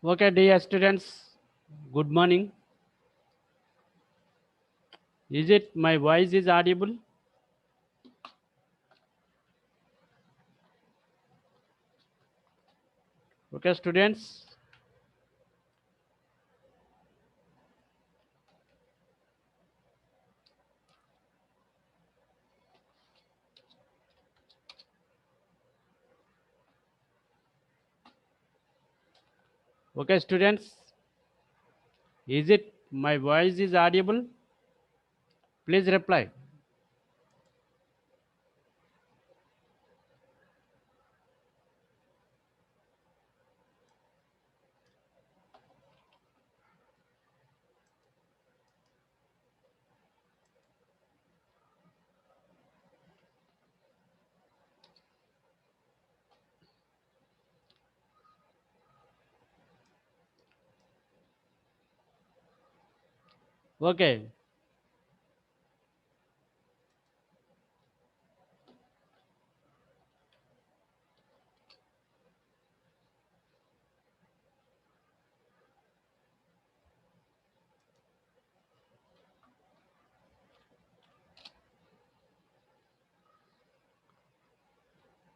Okay, dear students, good morning. Is it my voice is audible? Okay, students. Okay, students, is it my voice is audible? Please reply. Okay.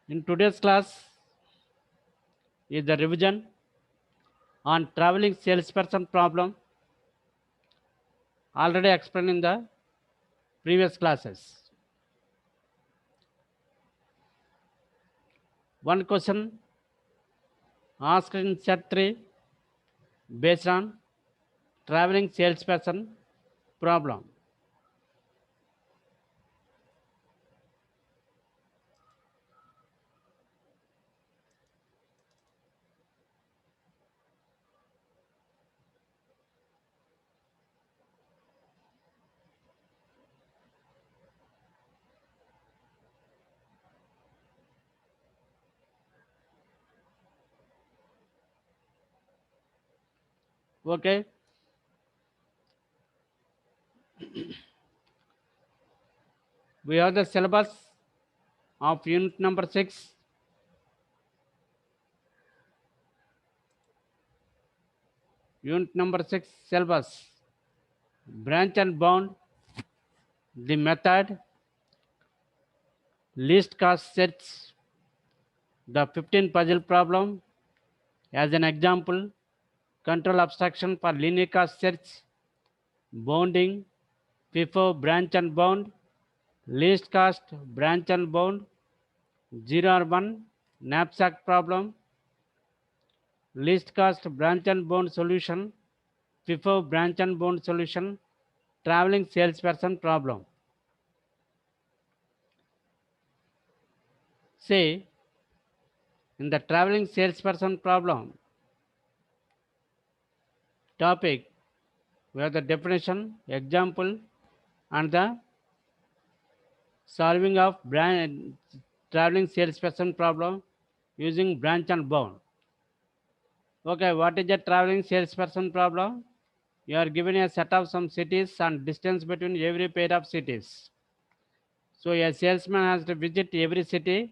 In today's class is the revision on traveling salesperson problem, already explained in the previous classes. One question asked in set 3 based on traveling salesperson problem. Okay. We have the syllabus of unit number 6. Unit number 6 syllabus. Branch and bound, the method, least cost search, the 15 puzzle problem. As an example, control abstraction for linear cost search, bounding, FIFO branch and bound, least cost branch and bound, 0 or 1 knapsack problem, least cost branch and bound solution, FIFO branch and bound solution, traveling salesperson problem. Say, in the traveling salesperson problem topic, we have the definition, example, and the solving of traveling salesperson problem using branch and bound. Okay, what is the traveling salesperson problem? You are given a set of some cities and distance between every pair of cities. So a salesman has to visit every city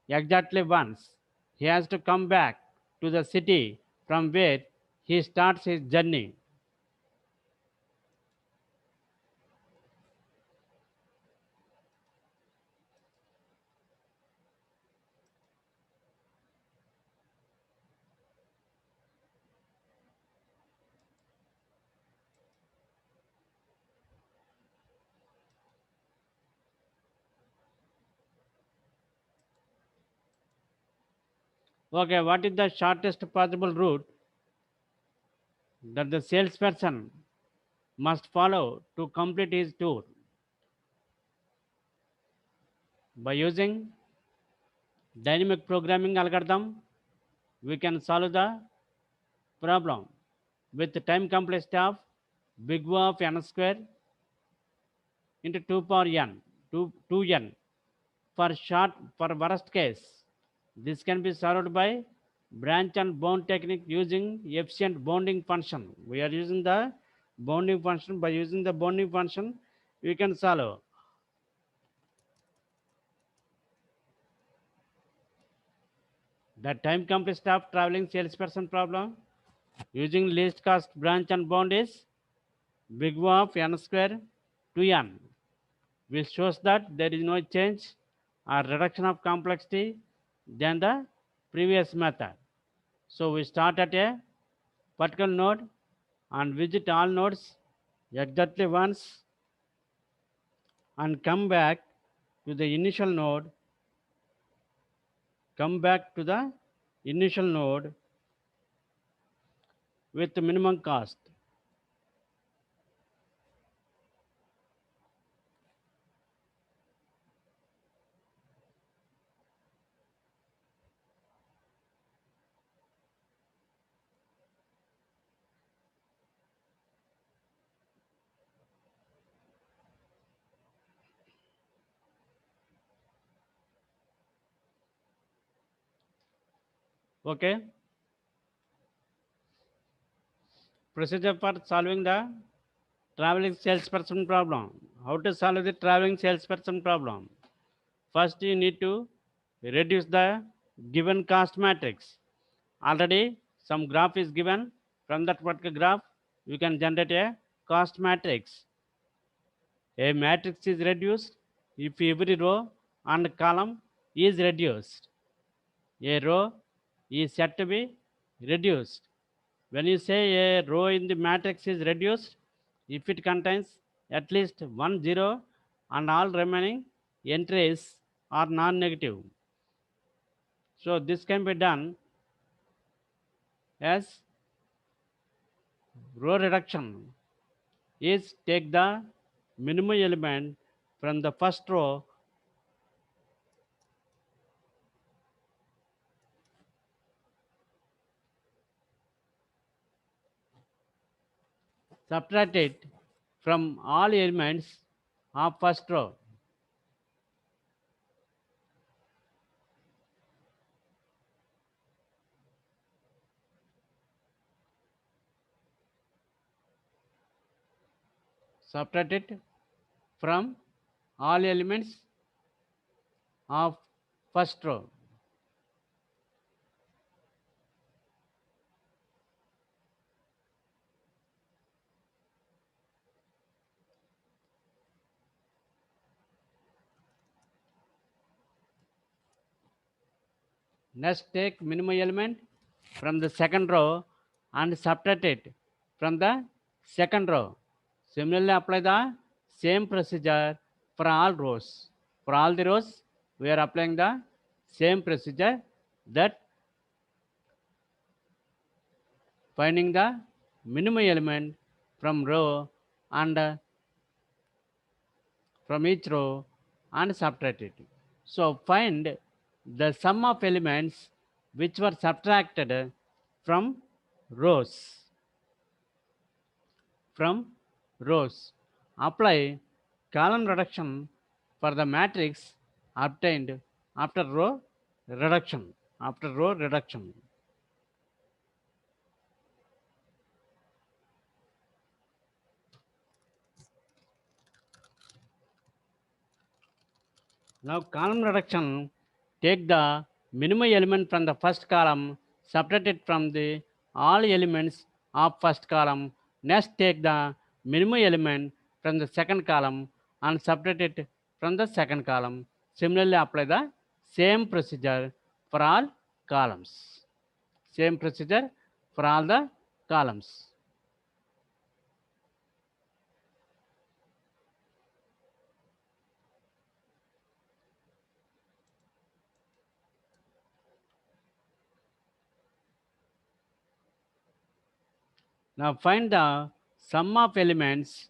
exactly once. He has to come back to the city from where he starts his journey. Okay, what is the shortest possible route that the salesperson must follow to complete his tour? By using dynamic programming algorithm, we can solve the problem with the time complexity of big O of n square into 2 power n, 2n. For worst case, this can be solved by branch and bound technique using efficient bounding function. We are using the bounding function. By using the bounding function, we can solve. The time complexity of traveling salesperson problem using least cost branch and bound is big O of n square 2n, which shows that there is no change or reduction of complexity than the previous method. So we start at a particular node and visit all nodes exactly once and come back to the initial node, come back to the initial node with minimum cost. Okay. Procedure for solving the traveling salesperson problem. How to solve the traveling salesperson problem? First, you need to reduce the given cost matrix. Already, some graph is given. From that particular graph, you can generate a cost matrix. A matrix is reduced if every row and column is reduced. A row is said to be reduced. When you say a row in the matrix is reduced, if it contains at least one zero and all remaining entries are non-negative. So this can be done as row reduction is take the minimum element from the first row, subtract it from all elements of first row. Subtract it from all elements of first row. Next, take minimum element from the second row and subtract it from the second row. Similarly, apply the same procedure for all rows. For all the rows, we are applying the same procedure, that finding the minimum element from row and from each row and subtract it. So find the sum of elements which were subtracted from rows. From rows. Apply column reduction for the matrix obtained after row reduction. After row reduction. Now column reduction, take the minimum element from the first column, subtract it from the all elements of first column. Next take the minimum element from the second column and subtract it from the second column. Similarly apply the same procedure for all columns. Same procedure for all the columns. Now find the sum of elements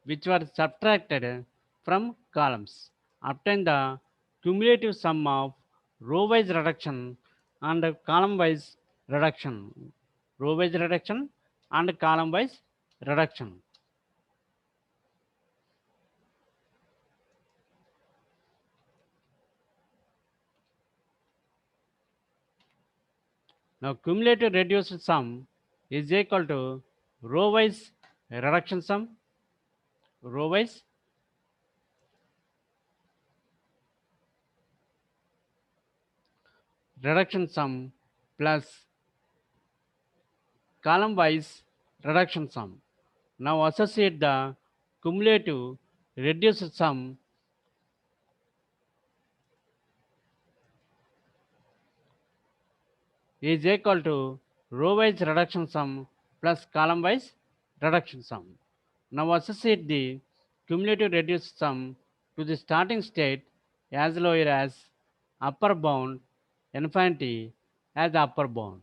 which were subtracted from columns. Obtain the cumulative sum of row-wise reduction and column-wise reduction. Row-wise reduction and column-wise reduction. Now cumulative reduced sum is equal to row-wise reduction sum, row-wise reduction sum plus column-wise reduction sum. Now associate the cumulative reduced sum is equal to row-wise reduction sum plus column-wise reduction sum. Now associate the cumulative reduced sum to the starting state as lower as upper bound, infinity as upper bound.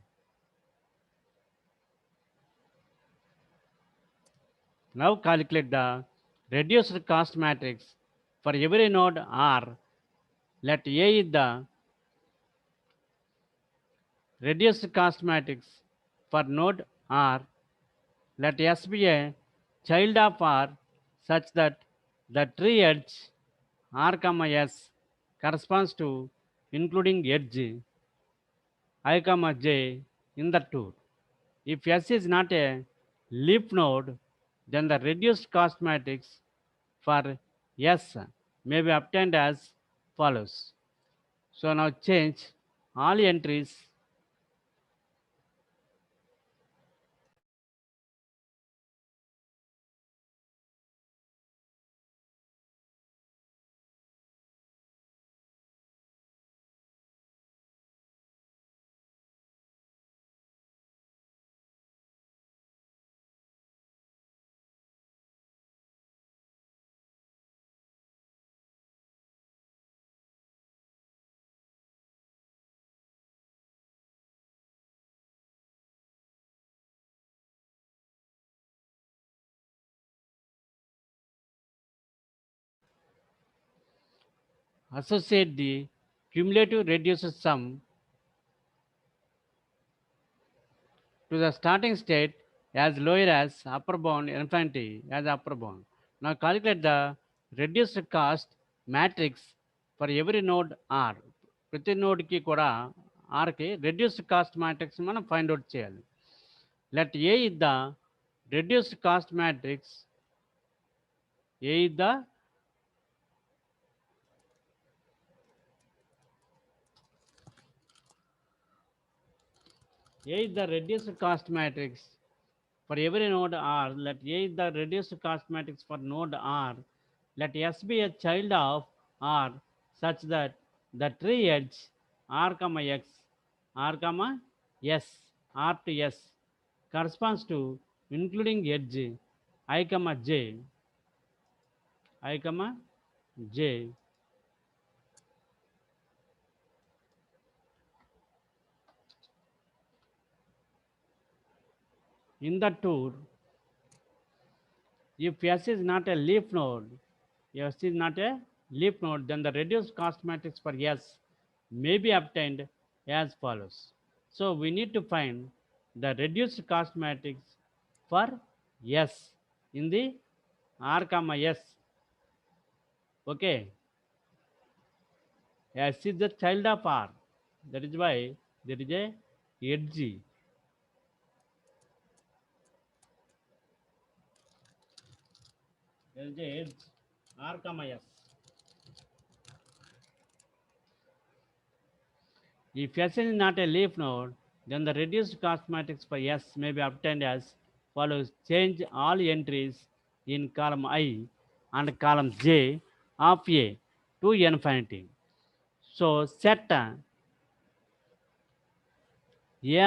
Now calculate the reduced cost matrix for every node R. Let A is the reduced cost matrix for node R. Let S be a child of R such that the tree edge R, S corresponds to including edge I, j in the tour. If S is not a leaf node, then the reduced cost matrix for S may be obtained as follows. So now change all entries associate the cumulative reduced sum to the starting state as lower as upper bound infinity as upper bound. Now calculate the reduced cost matrix for every node R. ప్రతి నోడ్కి కూడా ఆర్కి reduced cost matrix మనం find out చేయాలి. Let A is the reduced cost matrix. A is the reduced cost matrix for every node R. Let A is the reduced cost matrix for node R. Let S be a child of R such that the tree edge R, X, R, S, R to S corresponds to including edge I, J, I, J. In the tour, if S is not a leaf node, then the reduced cost matrix for S may be obtained as follows. So we need to find the reduced cost matrix for S in the R, S. Okay. S is the child of R. That is why there is a edge. There is a edge R, S. If S is not a leaf node, then the reduced cost matrix for S may be obtained as follows. Change all entries in column I and column J of A to infinity. So set A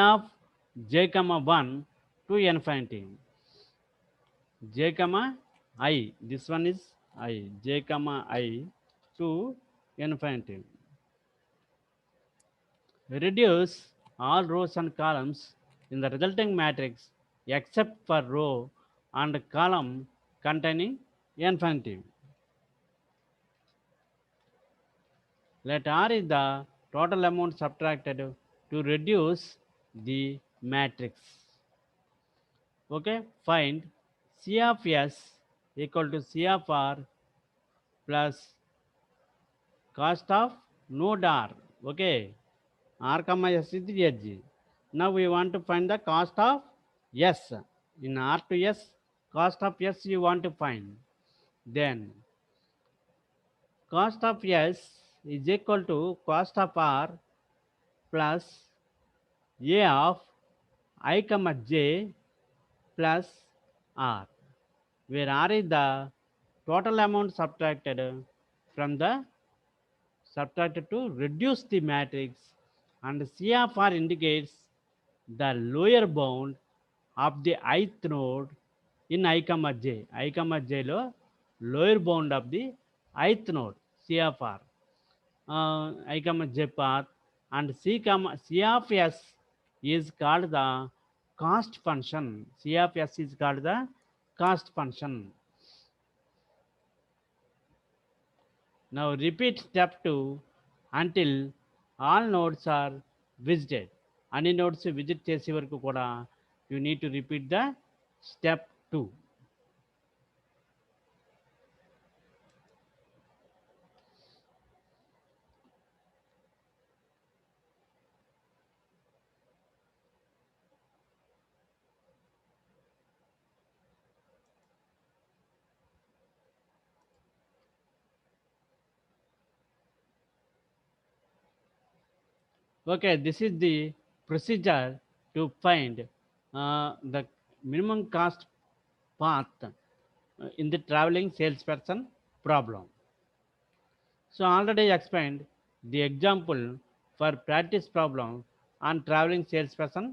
of j, 1 to infinity. J, I. This one is I. J, I to infinity. Reduce all rows and columns in the resulting matrix except for row and column containing infinity. Let R is the total amount subtracted to reduce the matrix. Okay, find C of S equal to C of R plus cost of node R. Okay, R, S is the edge. Now we want to find the cost of S. In R to S, cost of S you want to find. Then cost of S is equal to cost of R plus A of I, j plus R, where R is the total amount subtracted to reduce the matrix, and C of R indicates the lower bound of the ith node in I, j. I, j lo lower bound of the ith node C of R, I, j path, and C of S is called the cost function. C of S is called the cost function. Now repeat step 2 until all nodes are visited. అన్ని nodes visit చేసే వరకు కూడా you need to repeat the step 2. Okay, this is the procedure to find the minimum cost path in the traveling salesperson problem. So already explained the example for practice problem on traveling salesperson.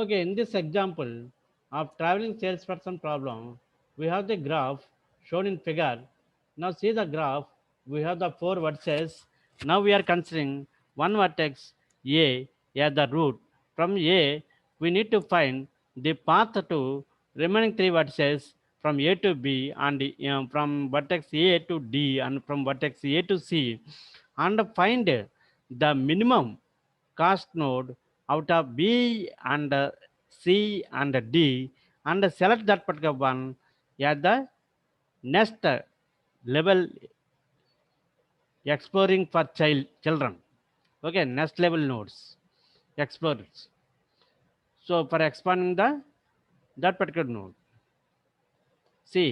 Okay, in this example of traveling salesperson problem, we have the graph shown in figure. Now see the graph, we have the 4 vertices. Now we are considering one vertex A as the root. From A, we need to find the path to remaining 3 vertices from A to B and from vertex A to D and from vertex A to C, and find the minimum cost node out of B and C and D, and select that particular one as the next level exploring for children. Okay, next level nodes explorers. So for expanding the that particular node, see,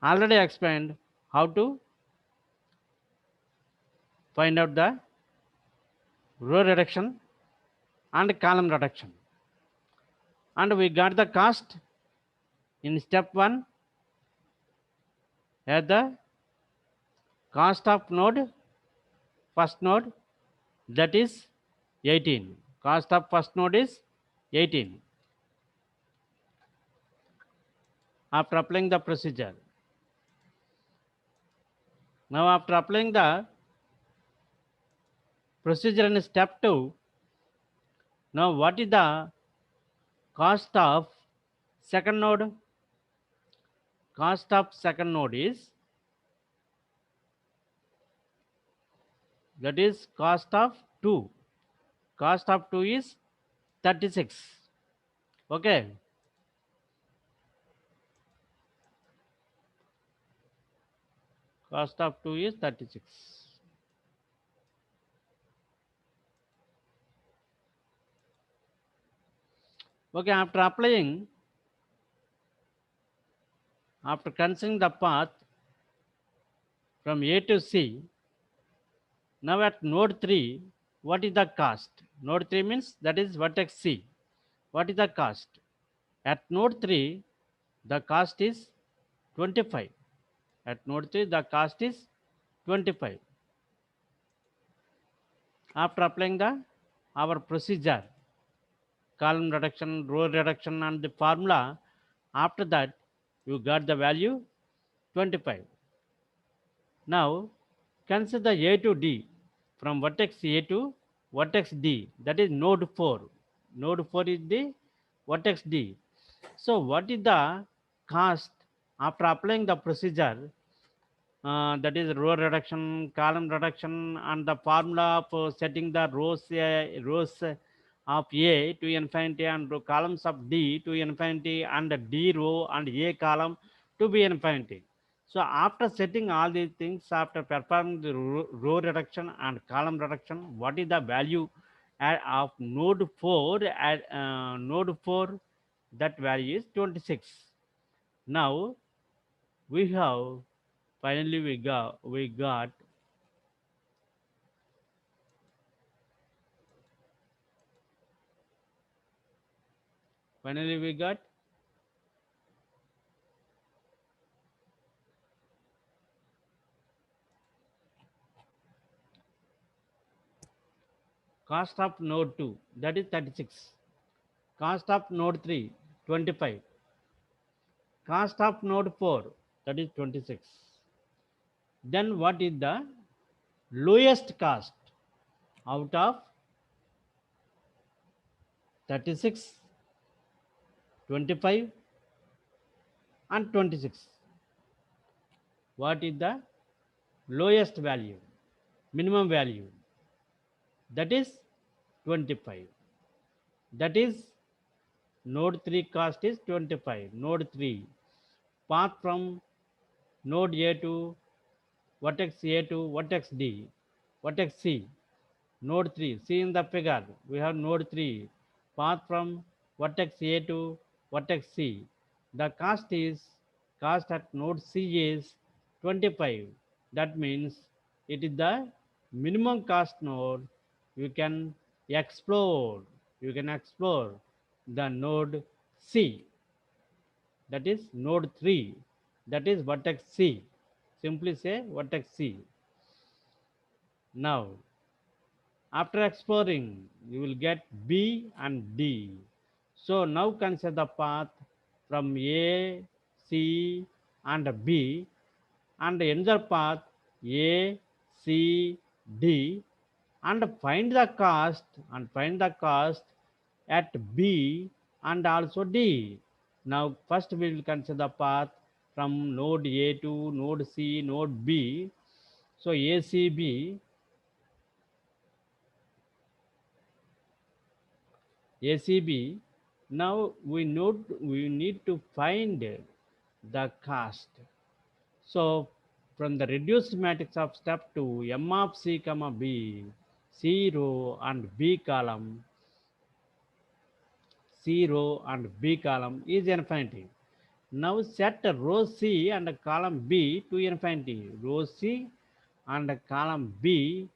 already explained how to find out the row reduction and column reduction, and we got the cost in step 1 as the cost of node, first node, that is 18. Cost of first node is 18. After applying the procedure, now after applying the procedure in step 2, now what is the cost of second node? Cost of second node is, that is cost of 2. Cost of 2 is 36. Okay. Cost of 2 is 36. Okay, after considering the path from A to C, now at node 3, what is the cost? Node 3 means that is vertex C. What is the cost? At node 3, the cost is 25. At node 3, the cost is 25. After applying the our procedure, column reduction, row reduction, and the formula, after that you got the value 25. Now consider A to D from vertex A to vertex D, that is node 4. Node 4 is the vertex D. So what is the cost after applying the procedure, that is row reduction, column reduction, and the formula for setting the rows of A to infinity and columns of D to infinity and D row and A column to be infinity. So after setting all these things, after performing the row reduction and column reduction, what is the value of node 4 at node 4? That value is 26. Now we have finally we got finally we got cost of node 2, that is 36. Cost of node 3, 25. Cost of node 4, that is 26. Then what is the lowest cost out of 36, 25 and 26? What is the lowest value, minimum value? That is 25. That is node 3 cost is 25. Node 3 path from node A to vertex A to vertex D, vertex C, node 3. See in the figure, we have node 3, path from vertex A to vertex C. The cost at node C is 25. That means it is the minimum cost node. You can explore, you can explore the node C, that is node 3, that is vertex C. Simply say vertex C. Now, after exploring, you will get B and D. So now consider the path from A, C, and B, and another path A, C, D, and find the cost at B and also D. Now first we will consider the path from node A to node C, node B. So ACB, ACB. Now we need to find the cost. So from the reduced matrix of step 2, M of C comma B, C row and B column, C row and B column is infinity. Now set row C and column B to infinity. Row C and column B,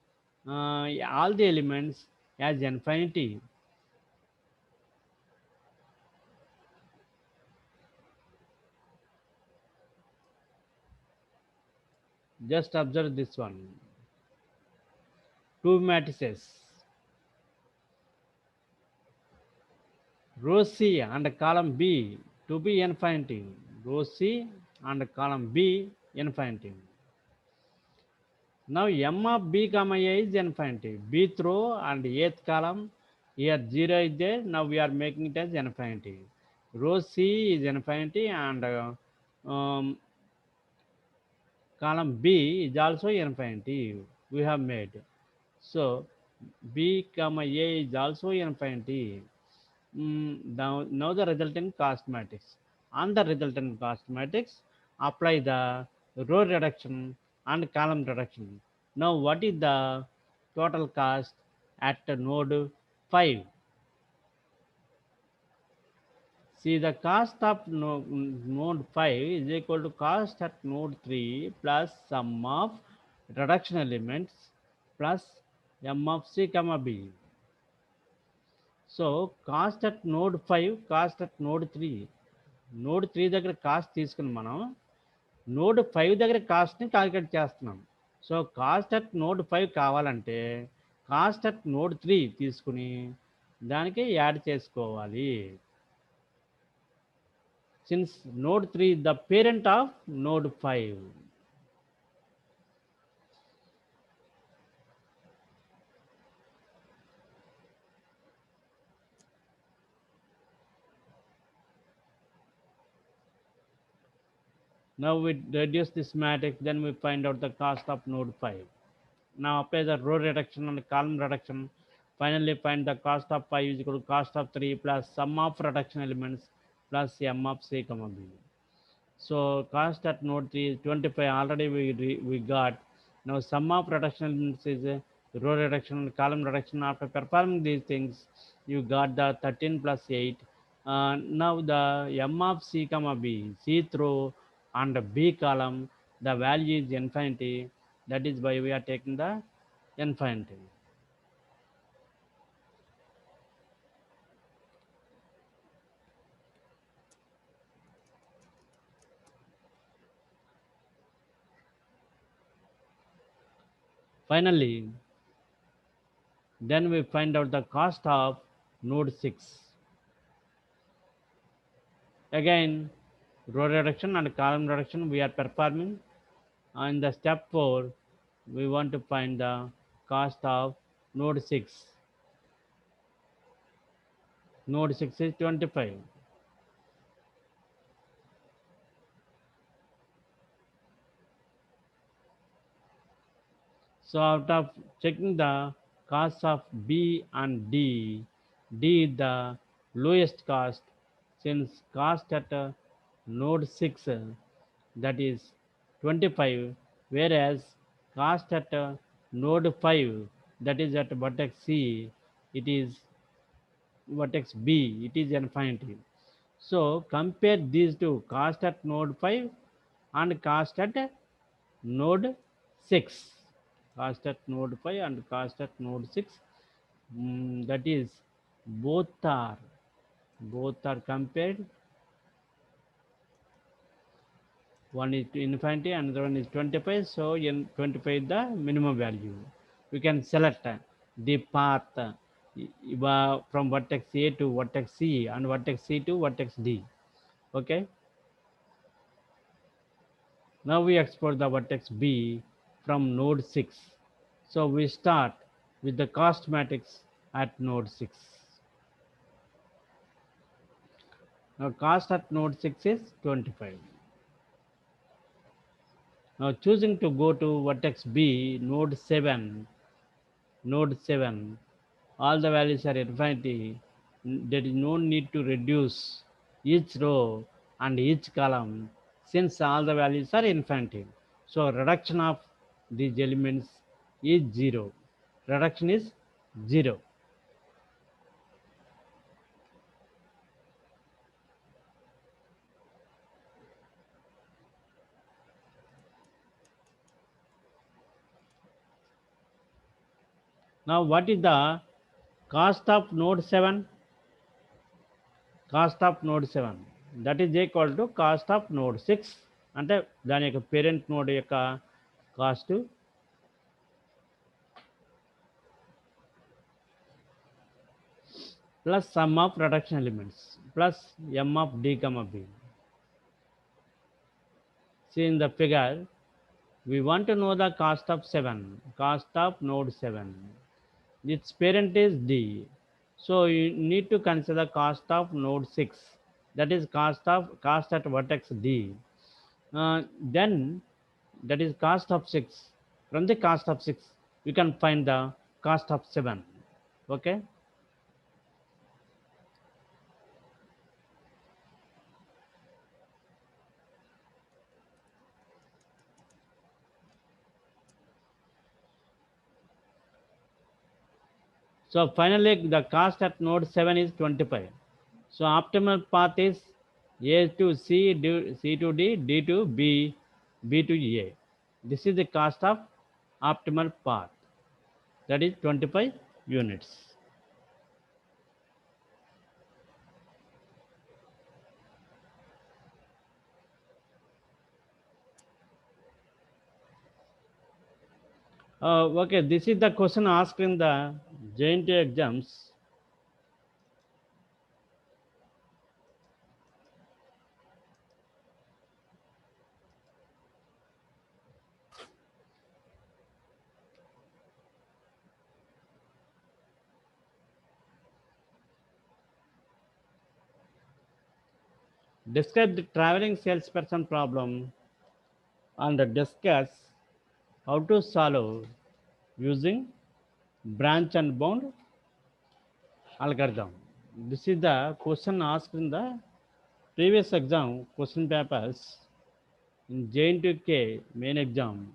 all the elements as infinity. Just observe this one. Two matrices. Row C and column B to be infinity. Row C and column B infinity. Now M of B comma A is infinity. Bth row and eighth column, here 0 is there. Now we are making it as infinity. Row C is infinity and column B is also infinity. We have made. So B comma A is also infinity. Now the resultant cost matrix. On the resultant cost matrix, apply the row reduction and column reduction. Now what is the total cost at node 5? See, the cost of node 5 is equal to cost at node 3 plus sum of reduction elements plus M of C comma B. So cost at node 5, cost at node 3. Node 3 దగ్గర cost తీసుకుని మనం node 5 దగ్గర కాస్ట్‌ని calculate చేస్తున్నాం. So, cost at node 5 కావాలంటే, cost at node 3 తీసుకొని దానికి add చేసుకోవాలి. Since node 3 the parent of node 5. Now we reduce this matrix, then we find out the cost of node 5. Now apply the row reduction and column reduction. Finally find the cost of 5 is equal to cost of 3 plus sum of reduction elements plus m of c comma b. So cost at node 3 is 25. Already we got. Now sum of reduction elements is row reduction and column reduction. After performing these things, you got the 13 plus 8. Now the m of c comma b, c row and b column, the value is infinity. That is why we are taking the infinity. Finally, then we find out the cost of node 6. Again, row reduction and column reduction we are performing. In the step 4, we want to find the cost of node 6. Node 6 is 25. So out of checking the costs of B and D, D is the lowest cost, since cost at node 6, that is 25, whereas cost at node 5, that is at vertex C, it is vertex B, it is infinity. So compare these two, cost at node 5 and cost at node 6. Cost at node 5 and cost at node 6. That is both are compared. One is infinity, another one is 25. So in 25 the minimum value. We can select the path from vertex A to vertex C and vertex C to vertex D. Okay. Now we explore the vertex B from node 6. So we start with the cost matrix at node 6. Now cost at node 6 is 25. Now choosing to go to vertex B, node 7, all the values are infinity. There is no need to reduce each row and each column since all the values are infinity. So reduction of these elements is 0. Reduction is 0. Now what is the cost of node 7? Cost of node 7, that is equal to cost of node 6, అంటే దాని యొక్క parent node యొక్క cost plus sum of reduction elements plus m of d comma b. See in the figure, we want to know the cost of 7, cost of node 7. Its parent is d. So you need to consider cost of node 6, that is cost at vertex d. Then that is cost of 6. From the cost of 6, we can find the cost of 7. Okay. So finally, the cost at node 7 is 25. So optimal path is A to C, C to D, D to B, B to A. This is the cost of optimal path. That is 25 units. Okay, this is the question asked in the JNT exams. Describe the traveling salesperson problem and discuss how to solve using branch and bound algorithm. This is the question asked in the previous exam question papers in JNTK main exam.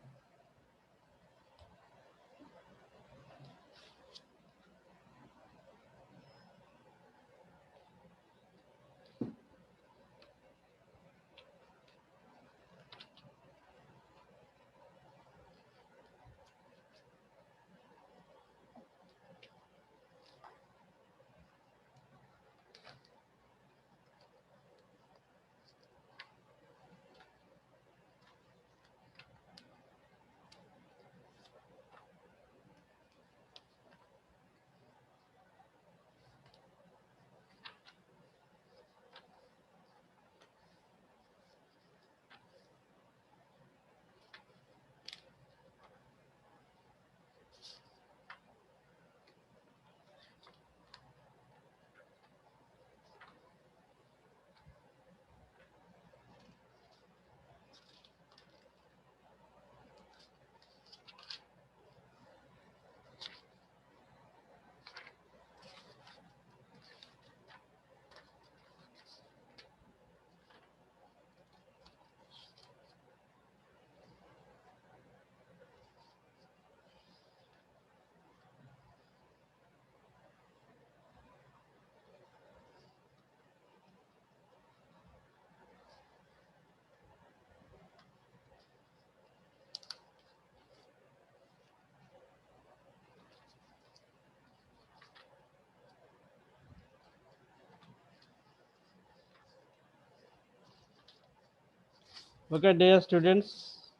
Okay, dear students,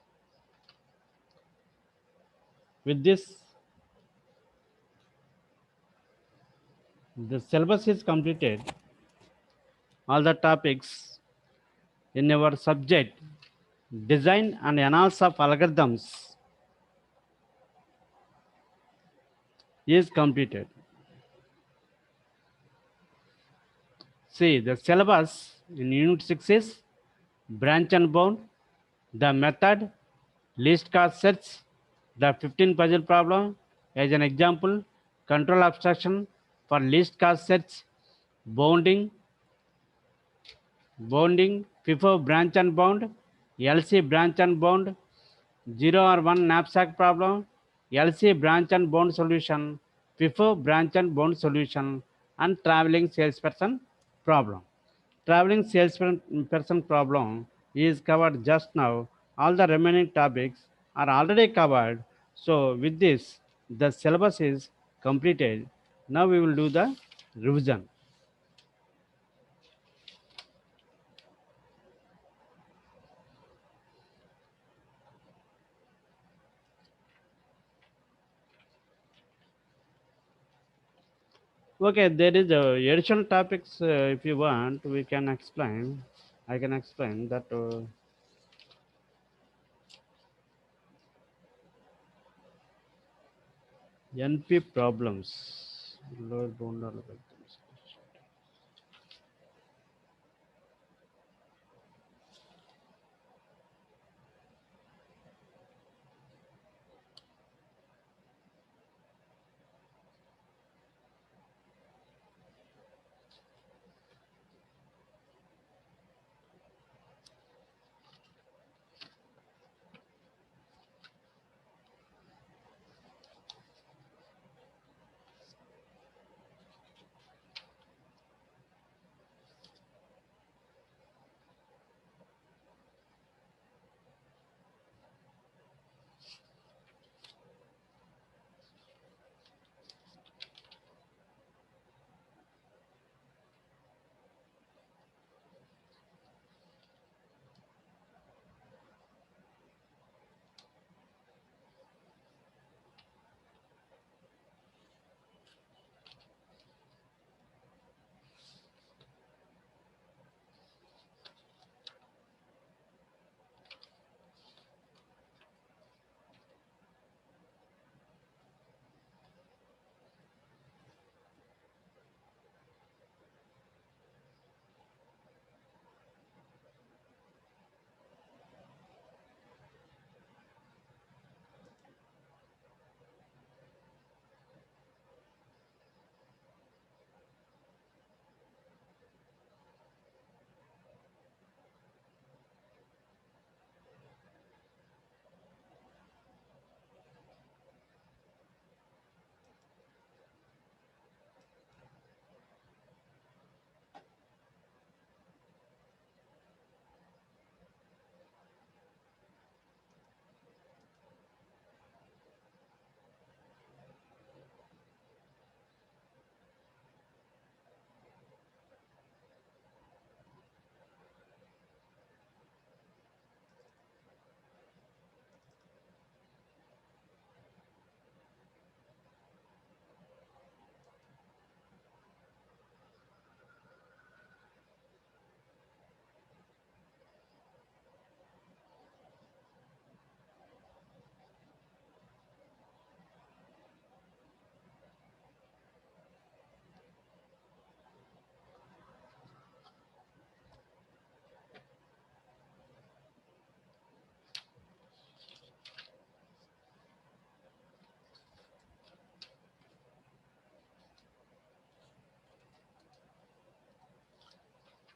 with this, the syllabus is completed. All the topics in our subject, design and analysis of algorithms, is completed. See, the syllabus in Unit 6 is branch and bound, the method, least cost search, the 15 puzzle problem. As an example, control abstraction for least cost search, bounding, FIFO branch and bound, LC branch and bound, 0 or 1 knapsack problem, LC branch and bound solution, FIFO branch and bound solution, and traveling salesperson problem. Traveling salesperson problem is covered just now. All the remaining topics are already covered. So with this, the syllabus is completed. Now we will do the revision. Okay, there is additional topics. If you want, we can explain. I can explain that. NP problems. Lower bound algorithms.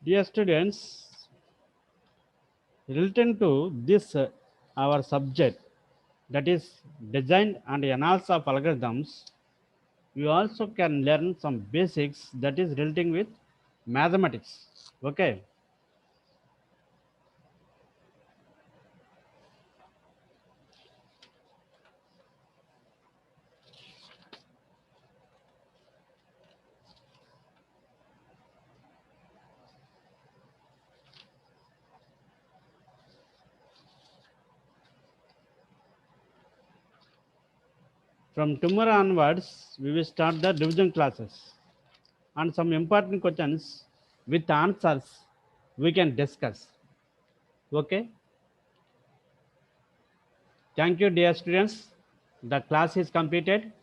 Dear students, relating to this our subject, that is design and analysis of algorithms, we also can learn some basics that is relating with mathematics. Okay. From tomorrow onwards, we will start the division classes and some important questions with answers we can discuss. Okay. Thank you, dear students. The class is completed.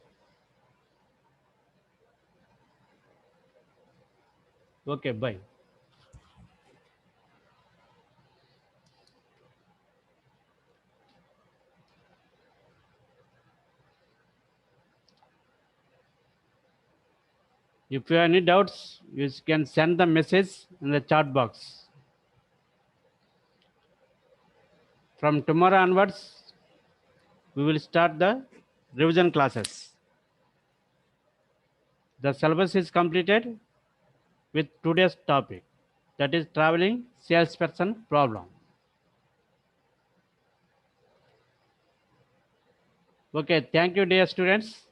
Okay, bye. If you have any doubts, you can send the message in the chat box. From tomorrow onwards, we will start the revision classes. The syllabus is completed with today's topic, that is traveling salesperson problem. Okay, thank you, dear students.